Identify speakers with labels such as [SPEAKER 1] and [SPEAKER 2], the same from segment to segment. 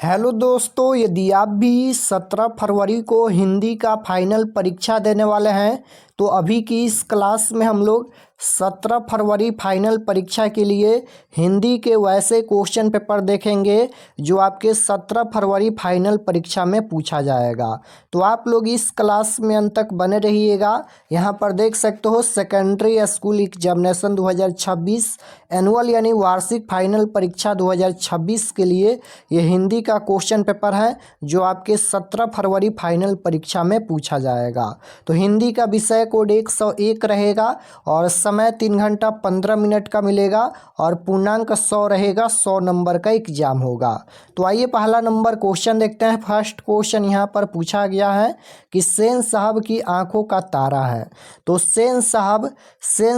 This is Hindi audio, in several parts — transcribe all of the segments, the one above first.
[SPEAKER 1] हेलो दोस्तों, यदि आप भी 17 फरवरी को हिंदी का फाइनल परीक्षा देने वाले हैं तो अभी की इस क्लास में हम लोग 17 फरवरी फाइनल परीक्षा के लिए हिंदी के वैसे क्वेश्चन पेपर देखेंगे जो आपके 17 फरवरी फाइनल परीक्षा में पूछा जाएगा। तो आप लोग इस क्लास में अंत तक बने रहिएगा। यहाँ पर देख सकते हो सेकेंडरी स्कूल एग्जामिनेशन 2026 एनुअल यानी वार्षिक फाइनल परीक्षा 2026 के लिए ये हिंदी का क्वेश्चन पेपर है जो आपके 17 फरवरी फाइनल परीक्षा में पूछा जाएगा। तो हिंदी का विषय कोड 101 रहेगा और समय 3 घंटा 15 मिनट का मिलेगा और पूर्णांक 100 रहेगा। 100 नंबर का एग्जाम होगा। तो आइए पहला नंबर क्वेश्चन देखते हैं। फर्स्ट क्वेश्चन यहाँ पर पूछा गया है कि सेन साहब की आंखों का तारा है। तो सेन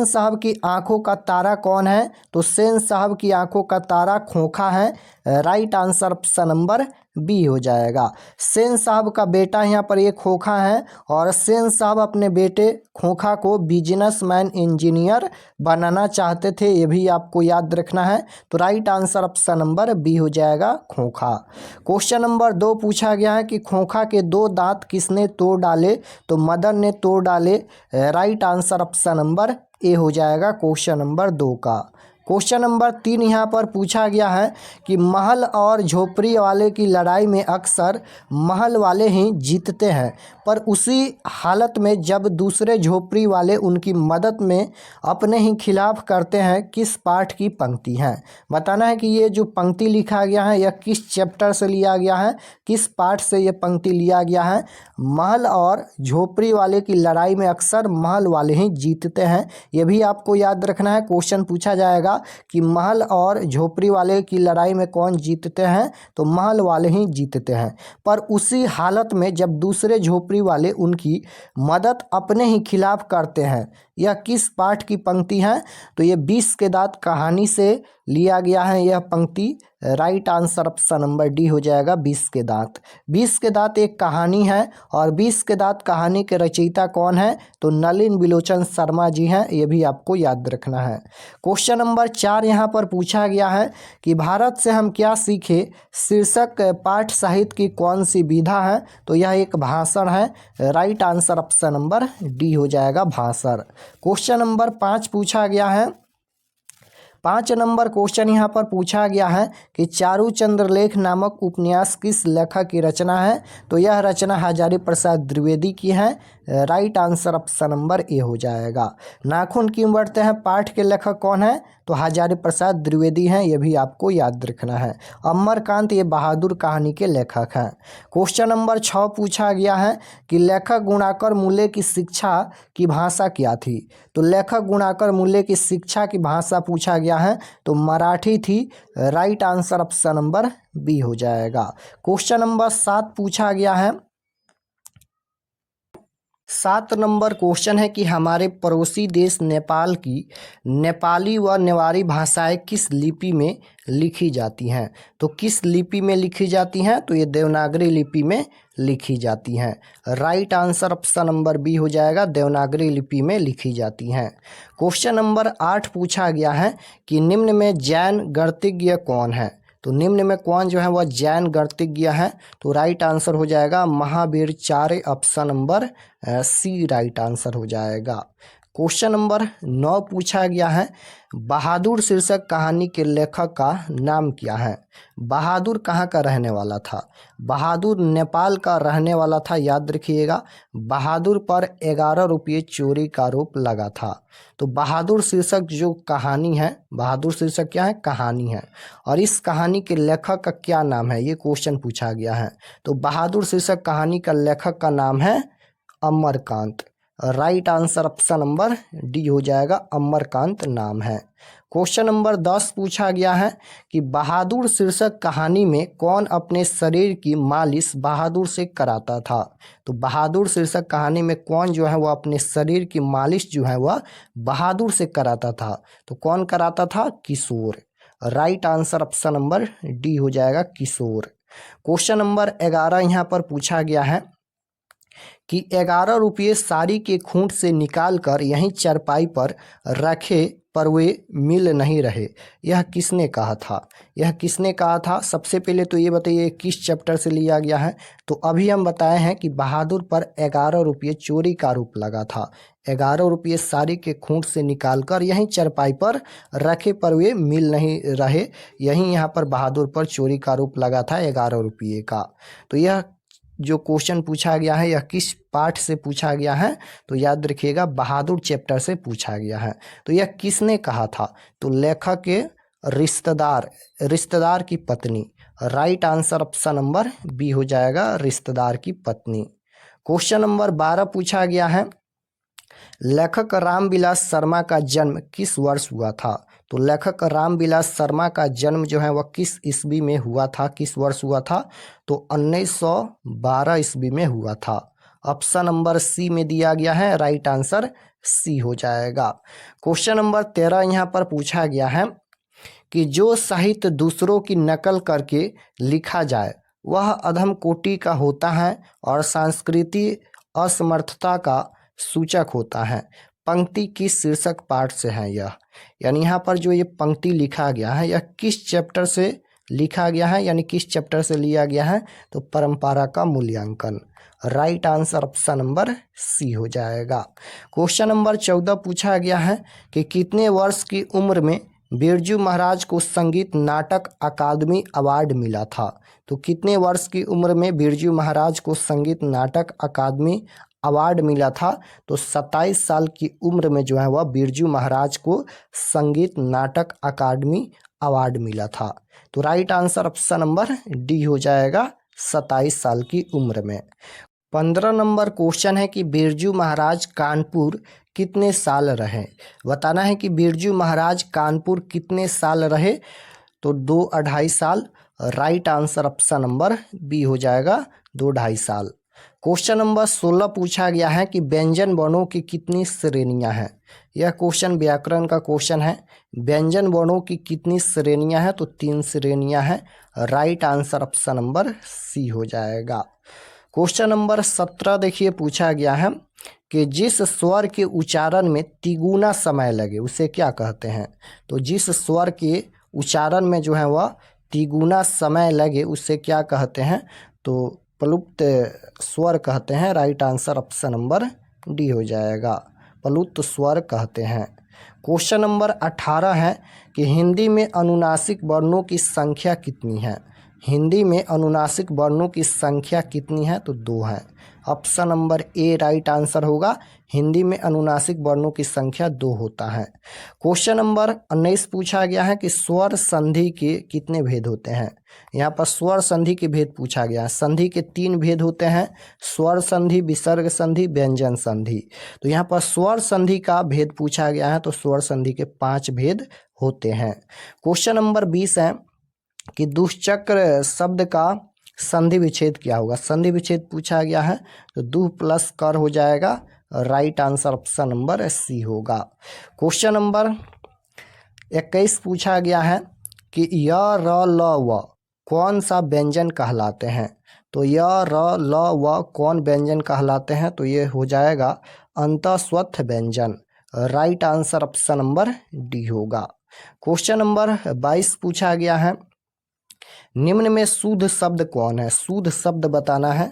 [SPEAKER 1] साहब की आंखों का तारा कौन है? तो सेन साहब की आंखों का तारा खोखा है। Right answer option number B हो जाएगा। सेन साहब का बेटा यहाँ पर ये खोखा है और सेन साहब अपने बेटे खोखा को बिजनेसमैन इंजीनियर बनाना चाहते थे, ये भी आपको याद रखना है। तो right answer option number B हो जाएगा, खोखा। क्वेश्चन नंबर 2 पूछा गया है कि खोखा के 2 दांत किसने तोड़ डाले? तो मदन ने तोड़ डाले। राइट आंसर ऑप्शन नंबर ए हो जाएगा क्वेश्चन नंबर 2 का। क्वेश्चन नंबर 3 यहाँ पर पूछा गया है कि महल और झोपड़ी वाले की लड़ाई में अक्सर महल वाले ही जीतते हैं, पर उसी हालत में जब दूसरे झोपड़ी वाले उनकी मदद में अपने ही खिलाफ करते हैं। किस पाठ की पंक्ति है? बताना है कि ये जो पंक्ति लिखा गया है यह किस चैप्टर से लिया गया है, किस पाठ से ये पंक्ति लिया गया है। महल और झोपड़ी वाले की लड़ाई में अक्सर महल वाले ही जीतते हैं, ये भी आपको याद रखना है। क्वेश्चन पूछा जाएगा कि महल और झोपड़ी वाले की लड़ाई में कौन जीतते हैं? तो महल वाले ही जीतते हैं, पर उसी हालत में जब दूसरे झोपड़ी वाले उनकी मदद अपने ही खिलाफ करते हैं। यह किस पाठ की पंक्ति है? तो ये 20 के दांत कहानी से लिया गया है यह पंक्ति। Right answer option number D हो जाएगा, 20 के दांत। 20 के दांत एक कहानी है और 20 के दांत कहानी के रचयिता कौन है? तो नलिन विलोचन शर्मा जी हैं, ये भी आपको याद रखना है। क्वेश्चन नंबर 4 यहाँ पर पूछा गया है कि भारत से हम क्या सीखे शीर्षक पाठ साहित्य की कौन सी विधा है? तो यह एक भाषण है। Right answer option number D हो जाएगा, भाषण। क्वेश्चन नंबर 5 पूछा गया है। 5 नंबर क्वेश्चन यहाँ पर पूछा गया है कि चारू चंद्रलेख नामक उपन्यास किस लेखक की रचना है? तो यह रचना हजारी प्रसाद द्विवेदी की है। राइट आंसर ऑप्शन नंबर ए हो जाएगा। नाखून क्यों बढ़ते हैं पाठ के लेखक कौन है? तो हजारी प्रसाद द्विवेदी हैं, ये भी आपको याद रखना है। अमरकांत ये बहादुर कहानी के लेखक हैं। क्वेश्चन नंबर 6 पूछा गया है कि लेखक गुणाकर मूल्य की शिक्षा की भाषा क्या थी? तो लेखक गुणाकर मूल्य की शिक्षा की भाषा पूछा गया है तो मराठी थी। Right answer option number B हो जाएगा। क्वेश्चन नंबर 7 पूछा गया है। 7 नंबर क्वेश्चन है कि हमारे पड़ोसी देश नेपाल की नेपाली व नेवारी भाषाएं किस लिपि में लिखी जाती हैं? तो किस लिपि में लिखी जाती हैं? तो ये देवनागरी लिपि में लिखी जाती हैं। Right answer option number B हो जाएगा, देवनागरी लिपि में लिखी जाती हैं। क्वेश्चन नंबर 8 पूछा गया है कि निम्न में जैन गणितज्ञ कौन है? तो निम्न में कौन जो है वह जैन गणितज्ञ है? तो राइट आंसर हो जाएगा Mahaviracharya, option number C right answer हो जाएगा। क्वेश्चन नंबर 9 पूछा गया है बहादुर शीर्षक कहानी के लेखक का नाम क्या है? बहादुर कहाँ का रहने वाला था? बहादुर नेपाल का रहने वाला था, याद रखिएगा। बहादुर पर 11 रुपये चोरी का आरोप लगा था। तो बहादुर शीर्षक जो कहानी है, बहादुर शीर्षक क्या है? कहानी है। और इस कहानी के लेखक का क्या नाम है? ये क्वेश्चन पूछा गया है। तो बहादुर शीर्षक कहानी का लेखक का नाम है Amarkant. Right answer option number D हो जाएगा, अमरकांत नाम है। क्वेश्चन नंबर 10 पूछा गया है कि बहादुर शीर्षक कहानी में कौन अपने शरीर की मालिश बहादुर से कराता था? तो बहादुर शीर्षक कहानी में कौन जो है वह अपने शरीर की मालिश जो है वह बहादुर से कराता था? तो कौन कराता था? Kishore. Right answer option number D हो जाएगा, किशोर। क्वेश्चन नंबर 11 यहाँ पर पूछा गया है कि 11 रुपये साड़ी के खूंट से निकाल कर यहीं चारपाई पर रखे पर वे मिल नहीं रहे, यह किसने कहा था? यह किसने कहा था? सबसे पहले तो ये बताइए किस चैप्टर से लिया गया है। तो अभी हम बताए हैं कि बहादुर पर 11 रुपये चोरी का आरोप लगा था। 11 रुपये साड़ी के खूंट से निकालकर यहीं चारपाई पर रखे पर वे मिल नहीं रहे, यहीं यहाँ पर बहादुर पर चोरी का आरोप लगा था 11 रुपये का। तो यह जो क्वेश्चन पूछा गया है यह किस पाठ से पूछा गया है? तो याद रखिएगा बहादुर चैप्टर से पूछा गया है। तो यह किसने कहा था? तो लेखक के रिश्तेदार की पत्नी। Right answer option number B हो जाएगा, रिश्तेदार की पत्नी। क्वेश्चन नंबर 12 पूछा गया है, लेखक रामविलास शर्मा का जन्म किस वर्ष हुआ था? तो लेखक रामविलास शर्मा का जन्म जो है वह किस ईस्वी में हुआ था, किस वर्ष हुआ था? तो 1912 ईस्वी में हुआ था। ऑप्शन नंबर सी में दिया गया है, राइट आंसर सी हो जाएगा। क्वेश्चन नंबर 13 यहाँ पर पूछा गया है कि जो साहित्य दूसरों की नकल करके लिखा जाए वह अधम कोटि का होता है और सांस्कृतिक असमर्थता का सूचक होता है। पंक्ति किस शीर्षक पाठ से है यह? यानी यहाँ पर जो ये पंक्ति लिखा गया है यह किस चैप्टर से लिखा गया है, यानी किस चैप्टर से लिया गया है? तो परंपरा का मूल्यांकन। Right answer option number C हो जाएगा। क्वेश्चन नंबर 14 पूछा गया है कि कितने वर्ष की उम्र में बिरजू महाराज को संगीत नाटक अकादमी अवार्ड मिला था? तो कितने वर्ष की उम्र में बिरजू महाराज को संगीत नाटक अकादमी अवार्ड मिला था? तो 27 साल की उम्र में जो है वह बिरजू महाराज को संगीत नाटक अकादमी अवार्ड मिला था। तो right answer option number D हो जाएगा, 27 साल की उम्र में। 15 नंबर क्वेश्चन है कि बिरजू महाराज कानपुर कितने साल रहे? बताना है कि बिरजू महाराज कानपुर कितने साल रहे? तो 2-2.5 साल। Right answer option number B हो जाएगा, 2-2.5 साल। क्वेश्चन नंबर 16 पूछा गया है कि व्यंजन वर्णों की कितनी श्रेणियां हैं? यह क्वेश्चन व्याकरण का क्वेश्चन है। व्यंजन वर्णों की कितनी श्रेणियां हैं? तो 3 श्रेणियां हैं। Right answer option number C हो जाएगा। क्वेश्चन नंबर 17 देखिए पूछा गया है कि जिस स्वर के उच्चारण में तिगुना समय लगे उसे क्या कहते हैं? तो जिस स्वर के उच्चारण में जो है वह तिगुना समय लगे उसे क्या कहते हैं? तो प्लुप्त स्वर कहते हैं। Right answer option number D हो जाएगा, प्लुप्त स्वर कहते हैं। क्वेश्चन नंबर 18 है कि हिंदी में अनुनासिक वर्णों की संख्या कितनी है? हिंदी में अनुनासिक वर्णों की संख्या कितनी है? तो 2 है। ऑप्शन नंबर ए राइट आंसर होगा, हिंदी में अनुनासिक वर्णों की संख्या 2 होता है। क्वेश्चन नंबर 19 पूछा गया है कि स्वर संधि के कितने भेद होते हैं? यहाँ पर स्वर संधि के भेद पूछा गया है। संधि के 3 भेद होते हैं, स्वर संधि, विसर्ग संधि, व्यंजन संधि। तो यहाँ पर स्वर संधि का भेद पूछा गया है, तो स्वर संधि के 5 भेद होते हैं। क्वेश्चन नंबर 20 है कि दुष्चक्र शब्द का संधि विच्छेद क्या होगा? संधि विच्छेद पूछा गया है, तो दु प्लस कर हो जाएगा। Right answer option number C होगा। क्वेश्चन नंबर 21 पूछा गया है कि य र ल व कौन सा व्यंजन कहलाते हैं? तो य र ल व कौन व्यंजन कहलाते हैं? तो ये हो जाएगा अंतःस्वथ व्यंजन। Right answer option number D होगा। क्वेश्चन नंबर 22 पूछा गया है, निम्न में शुद्ध शब्द कौन है? शुद्ध शब्द बताना है।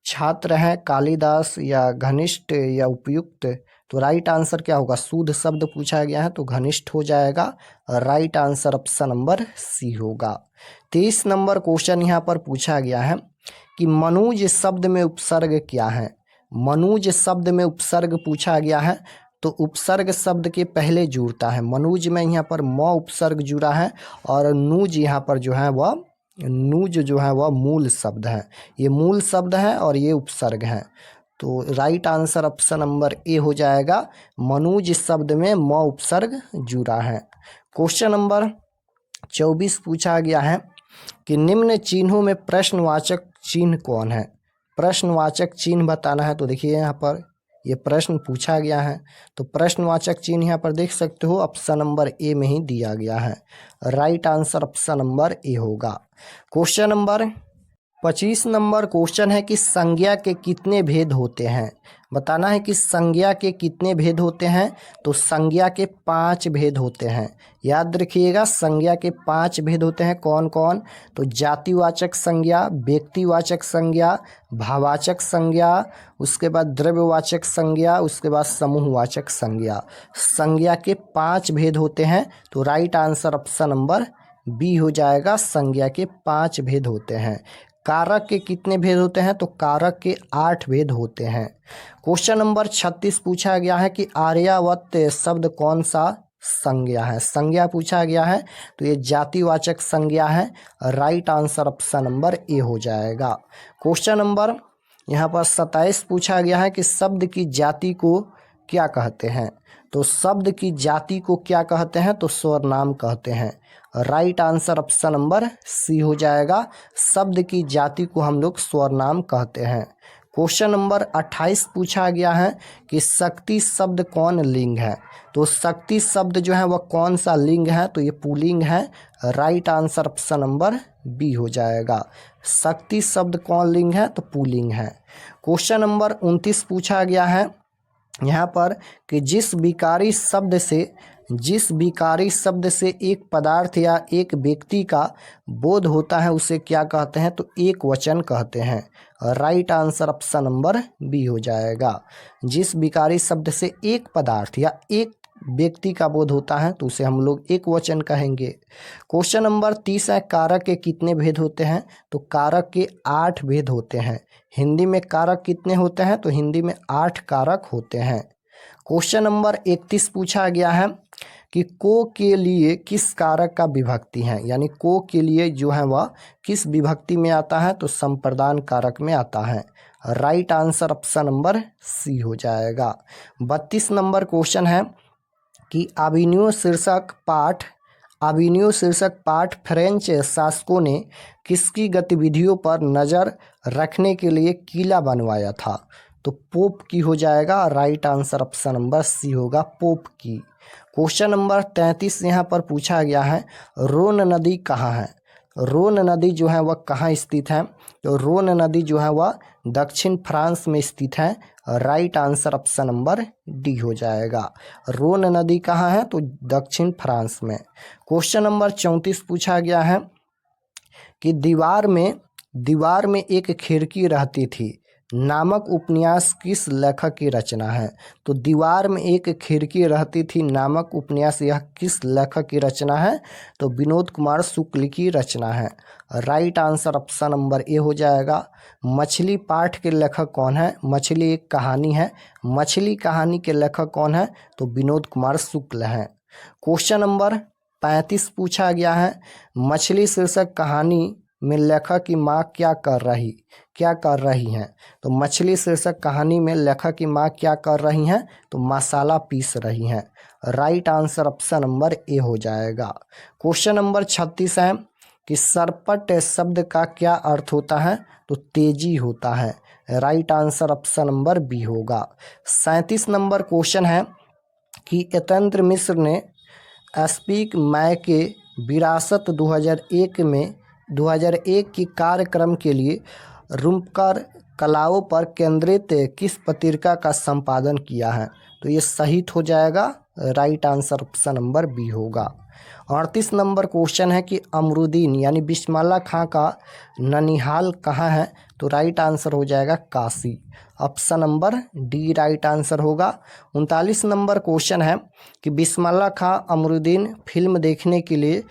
[SPEAKER 1] छात्र हैं, कालिदास या घनिष्ठ या उपयुक्त? तो राइट आंसर क्या होगा? शुद्ध शब्द पूछा गया है तो घनिष्ठ हो जाएगा। Right answer option number C होगा। 23 नंबर क्वेश्चन यहाँ पर पूछा गया है कि मनुज शब्द में उपसर्ग क्या है? मनुज शब्द में उपसर्ग पूछा गया है, तो उपसर्ग शब्द के पहले जुड़ता है। मनुज में यहाँ पर म उपसर्ग जुड़ा है और नूज यहाँ पर जो है वह नूज जो है वह मूल शब्द है। ये मूल शब्द है और ये उपसर्ग है। तो राइट आंसर ऑप्शन नंबर ए हो जाएगा, मनुज शब्द में म उपसर्ग जुड़ा है। क्वेश्चन नंबर 24 पूछा गया है कि निम्न चिन्हों में प्रश्नवाचक चिन्ह कौन है? प्रश्नवाचक चिन्ह बताना है। तो देखिए यहाँ पर ये प्रश्न पूछा गया है, तो प्रश्नवाचक चिन्ह यहाँ पर देख सकते हो ऑप्शन नंबर ए में ही दिया गया है। Right answer option number A होगा। क्वेश्चन नंबर 25 नंबर क्वेश्चन है कि संज्ञा के कितने भेद होते हैं। बताना है कि संज्ञा के कितने भेद होते हैं। तो संज्ञा के 5 भेद होते हैं। याद रखिएगा, संज्ञा के 5 भेद होते हैं। कौन कौन? तो जातिवाचक संज्ञा, व्यक्तिवाचक संज्ञा, भाववाचक संज्ञा, उसके बाद द्रव्यवाचक संज्ञा, उसके बाद समूहवाचक संज्ञा। संज्ञा के 5 भेद होते हैं। तो right answer option number B हो जाएगा। संज्ञा के 5 भेद होते हैं। कारक के कितने भेद होते हैं? तो कारक के 8 भेद होते हैं। क्वेश्चन नंबर 36 पूछा गया है कि आर्यावर्त शब्द कौन सा संज्ञा है। संज्ञा पूछा गया है, तो ये जातिवाचक संज्ञा है। राइट आंसर ऑप्शन नंबर ए हो जाएगा। क्वेश्चन नंबर यहाँ पर 27 पूछा गया है कि शब्द की जाति को क्या कहते हैं। तो शब्द की जाति को क्या कहते हैं? तो स्वरनाम कहते हैं। Right answer option number C हो जाएगा। शब्द की जाति को हम लोग स्वरनाम कहते हैं। क्वेश्चन नंबर 28 पूछा गया है कि शक्ति शब्द कौन लिंग है। तो शक्ति शब्द जो है वह कौन सा लिंग है? तो ये पुल्लिंग है। Right answer option number B हो जाएगा। शक्ति शब्द कौन लिंग है? तो पुल्लिंग है। क्वेश्चन नंबर 29 पूछा गया है यहाँ पर कि जिस विकारी शब्द से एक पदार्थ या एक व्यक्ति का बोध होता है उसे क्या कहते हैं? तो एक वचन कहते हैं। Right answer option number B हो जाएगा। जिस विकारी शब्द से एक पदार्थ या एक व्यक्ति का बोध होता है तो उसे हम लोग एक वचन कहेंगे। क्वेश्चन नंबर 30 है, कारक के कितने भेद होते हैं? तो कारक के 8 भेद होते हैं। हिंदी में कारक कितने होते हैं? तो हिंदी में 8 कारक होते हैं। क्वेश्चन नंबर 31 पूछा गया है कि को के लिए किस कारक का विभक्ति है। यानी को के लिए जो है वह किस विभक्ति में आता है? तो संप्रदान कारक में आता है। Right answer option number C हो जाएगा। 32 नंबर क्वेश्चन है कि अभिनव शीर्षक पाठ फ्रेंच शासकों ने किसकी गतिविधियों पर नज़र रखने के लिए किला बनवाया था? तो पोप की हो जाएगा। Right answer option number C होगा, पोप की। क्वेश्चन नंबर 33 यहाँ पर पूछा गया है, रोन नदी कहाँ है। रोन नदी जो है वह कहाँ स्थित है? तो रोन नदी जो है वह दक्षिण फ्रांस में स्थित है। Right answer option number D हो जाएगा। रोन नदी कहाँ है? तो दक्षिण फ्रांस में। क्वेश्चन नंबर 34 पूछा गया है कि दीवार में एक खिड़की रहती थी नामक उपन्यास किस लेखक की रचना है। तो दीवार में एक खिड़की रहती थी नामक उपन्यास यह किस लेखक की रचना है? तो विनोद कुमार शुक्ल की रचना है। राइट आंसर ऑप्शन नंबर ए हो जाएगा। मछली पाठ के लेखक कौन है? मछली एक कहानी है। मछली कहानी के लेखक कौन है? तो विनोद कुमार शुक्ल हैं। क्वेश्चन नंबर 35 पूछा गया है, मछली शीर्षक कहानी में लेखक की माँ क्या कर रही हैं। तो मछली शीर्षक कहानी में लेखक की माँ क्या कर रही हैं? तो मसाला पीस रही हैं। राइट आंसर ऑप्शन नंबर ए हो जाएगा। क्वेश्चन नंबर 36 है कि सरपट शब्द का क्या अर्थ होता है? तो तेजी होता है। Right answer option number B होगा। 37 नंबर क्वेश्चन है कि यतेंद्र मिश्र ने स्पीक माय के विरासत 2001 की कार्यक्रम के लिए रुमकर कलाओं पर केंद्रित किस पत्रिका का संपादन किया है? तो ये सहित हो जाएगा। Right answer option number B होगा। 38 नंबर क्वेश्चन है कि अमरुद्दीन यानी बिस्मिल्लाह खां का ननिहाल कहाँ है? तो राइट आंसर हो जाएगा Kashi. Option number D right answer होगा। 39 नंबर क्वेश्चन है कि बिस्मिल्लाह खां अमरुद्दीन फिल्म देखने के लिए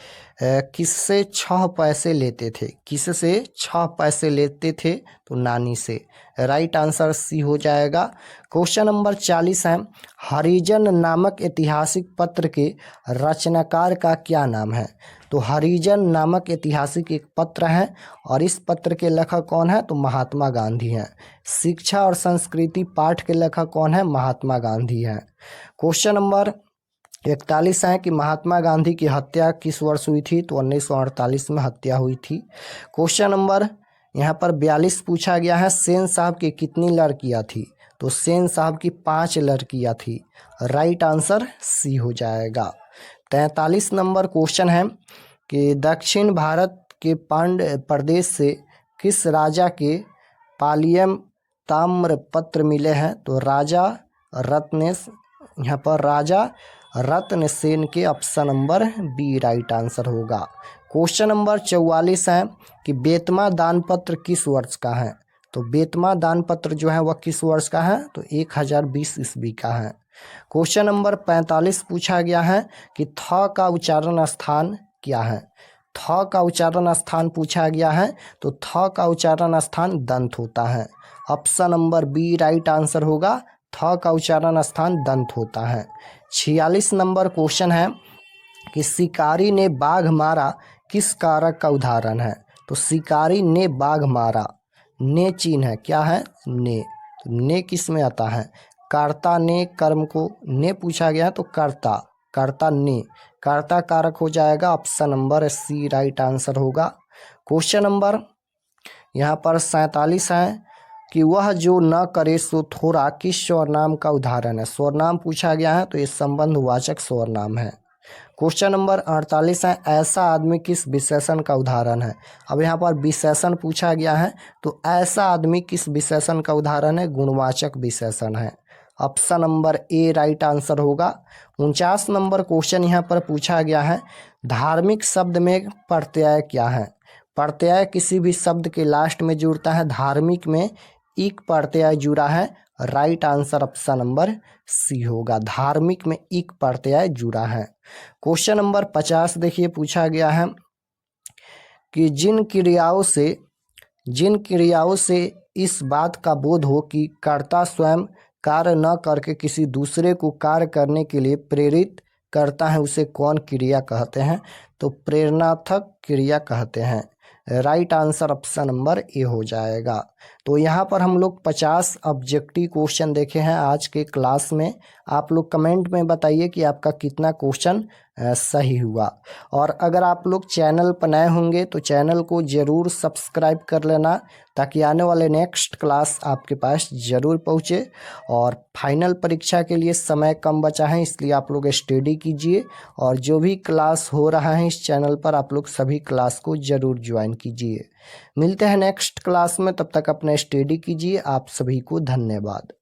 [SPEAKER 1] किससे 6 पैसे लेते थे? किससे 6 पैसे लेते थे? तो नानी से। राइट आंसर सी हो जाएगा। क्वेश्चन नंबर 40 है, हरिजन नामक ऐतिहासिक पत्र के रचनाकार का क्या नाम है? तो हरिजन नामक ऐतिहासिक एक पत्र है और इस पत्र के लेखक कौन है? तो महात्मा गांधी हैं। शिक्षा और संस्कृति पाठ के लेखक कौन है? महात्मा गांधी हैं। क्वेश्चन नंबर 41 है कि महात्मा गांधी की हत्या किस वर्ष हुई थी? तो 1948 में हत्या हुई थी। क्वेश्चन नंबर यहाँ पर 42 पूछा गया है, सेन साहब की कितनी लड़कियाँ थी? तो सेन साहब की 5 लड़कियाँ थी। राइट आंसर सी हो जाएगा। 43 नंबर क्वेश्चन है कि दक्षिण भारत के पांड्य प्रदेश से किस राजा के पालियम ताम्र पत्र मिले हैं? तो राजा रत्नेश, यहाँ पर राजा रत्नसेन के option number B right answer होगा। क्वेश्चन नंबर 44 है कि बेतमा दानपत्र किस वर्ष का है? तो बेतमा दानपत्र जो है वह किस वर्ष का है? तो 1020 ईस्वी का है। क्वेश्चन नंबर 45 पूछा गया है कि थ का उच्चारण स्थान क्या है? थ का उच्चारण स्थान पूछा गया है, तो थ का उच्चारण स्थान दंत होता है। Option number B right answer होगा, थ का उच्चारण स्थान दंत होता है। 46 नंबर क्वेश्चन है कि शिकारी ने बाघ मारा किस कारक का उदाहरण है? तो शिकारी ने बाघ मारा, ने चिन्ह है, क्या है? ने। तो ने किस में आता है? कर्ता ने कर्म को ने पूछा गया है, तो कर्ता, कर्ता ने, कर्ता कारक हो जाएगा। Option number C right answer होगा। क्वेश्चन नंबर यहाँ पर 47 है कि वह जो न करे सो थोड़ा किस स्वरनाम का उदाहरण है? स्वरनाम पूछा गया है, तो ये संबंधवाचक स्वरनाम है। क्वेश्चन नंबर 48 है ऐसा आदमी किस विशेषण का उदाहरण है? अब यहाँ पर विशेषण पूछा गया है, तो ऐसा आदमी किस विशेषण का उदाहरण है? गुणवाचक विशेषण है। ऑप्शन नंबर ए राइट आंसर होगा। 49 नंबर क्वेश्चन यहाँ पर पूछा गया है धार्मिक शब्द में प्रत्यय क्या है? प्रत्यय किसी भी शब्द के लास्ट में जुड़ता है, धार्मिक में इक प्रत्यय जुड़ा है। Right answer option number C होगा, धार्मिक में इक प्रत्यय जुड़ा है। क्वेश्चन नंबर 50 देखिए पूछा गया है कि जिन क्रियाओं से इस बात का बोध हो कि कर्ता स्वयं कार्य न करके किसी दूसरे को कार्य करने के लिए प्रेरित करता है, उसे कौन क्रिया कहते हैं? तो प्रेरणार्थक क्रिया कहते हैं। राइट आंसर ऑप्शन नंबर ए हो जाएगा। तो यहाँ पर हम लोग 50 ऑब्जेक्टिव क्वेश्चन देखे हैं आज के क्लास में। आप लोग कमेंट में बताइए कि आपका कितना क्वेश्चन सही हुआ। और अगर आप लोग चैनल पर नए होंगे तो चैनल को ज़रूर सब्सक्राइब कर लेना, ताकि आने वाले नेक्स्ट क्लास आपके पास ज़रूर पहुँचे। और फाइनल परीक्षा के लिए समय कम बचा है, इसलिए आप लोग स्टडी कीजिए, और जो भी क्लास हो रहा है इस चैनल पर आप लोग सभी क्लास को ज़रूर ज्वाइन कीजिए। मिलते हैं नेक्स्ट क्लास में, तब तक अपना स्टडी कीजिए। आप सभी को धन्यवाद।